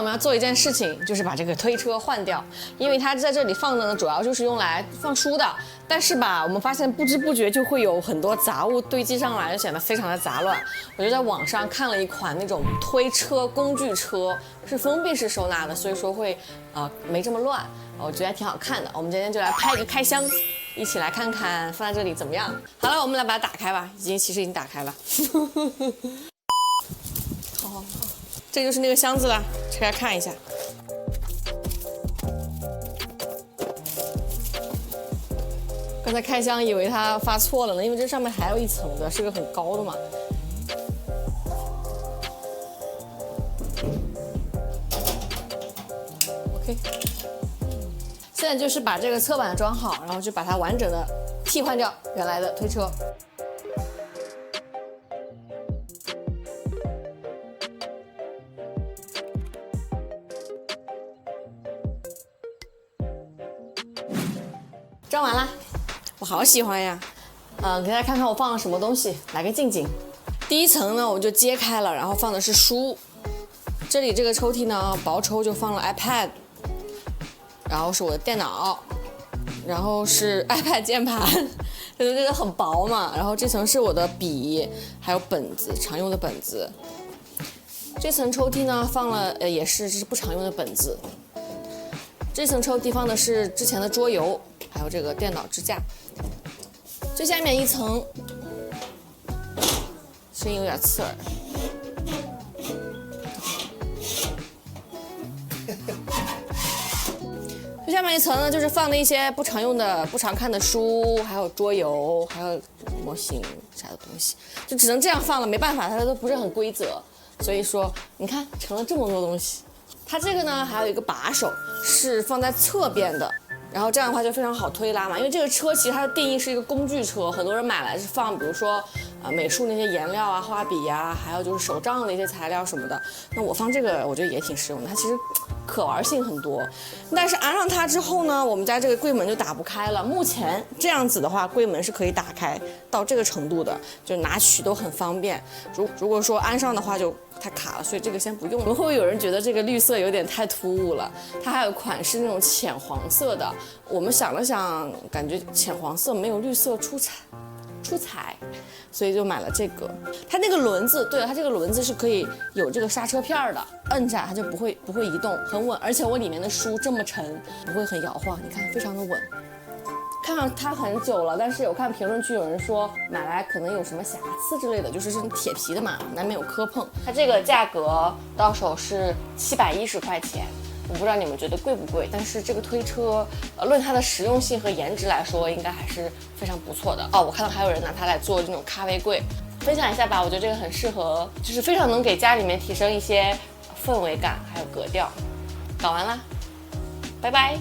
我们要做一件事情，就是把这个推车换掉，因为它在这里放的呢，主要就是用来放书的。但是吧，我们发现不知不觉就会有很多杂物堆积上来，就显得非常的杂乱。我就在网上看了一款那种推车工具车，是封闭式收纳的，所以说会没这么乱，我觉得还挺好看的。我们今天就来拍一个开箱。一起来看看放在这里怎么样？好了，我们来把它打开吧。其实已经打开了。好，这就是那个箱子了，拆开看一下。刚才开箱以为它发错了呢，因为这上面还有一层的，是个很高的嘛。OK。现在就是把这个侧板装好，然后就把它完整的替换掉原来的推车。装完了，我好喜欢呀！给大家看看我放了什么东西，来个近景。第一层呢，我就揭开了，然后放的是书。这里这个抽屉呢，薄抽就放了 iPad。然后是我的电脑，然后是 iPad 键盘，这个很薄嘛。然后这层是我的笔，还有本子，常用的本子。这层抽屉呢放了也是这是不常用的本子。这层抽屉放的是之前的桌游，还有这个电脑支架。最下面一层，声音有点刺耳。下面一层呢，就是放了一些不常用的、不常看的书，还有桌游，还有模型啥的东西，就只能这样放了，没办法，它都不是很规则，所以说你看成了这么多东西。它这个呢还有一个把手是放在侧边的，然后这样的话就非常好推拉嘛，因为这个车其实它的定义是一个工具车，很多人买来是放，比如说美术那些颜料啊、画笔呀，还有就是手账的一些材料什么的。那我放这个，我觉得也挺实用的，它其实可玩性很多。但是安上它之后呢，我们家这个柜门就打不开了。目前这样子的话，柜门是可以打开到这个程度的，就拿取都很方便。如果说安上的话就太卡了，所以这个先不用。会不会有人觉得这个绿色有点太突兀了？它还有款是那种浅黄色的，我们想了想，感觉浅黄色没有绿色出彩，所以就买了这个。它那个轮子，对了，它这个轮子是可以有这个刹车片的，摁下它就不会移动，很稳。而且我里面的书这么沉，不会很摇晃，你看非常的稳。看上它很久了，但是我看评论区有人说买来可能有什么瑕疵之类的，就是铁皮的嘛，难免有磕碰。它这个价格到手是710块钱。我不知道你们觉得贵不贵，但是这个推车，论它的实用性和颜值来说，应该还是非常不错的哦。我看到还有人拿它来做这种咖啡柜，分享一下吧。我觉得这个很适合，就是非常能给家里面提升一些氛围感，还有格调。搞完啦，拜拜。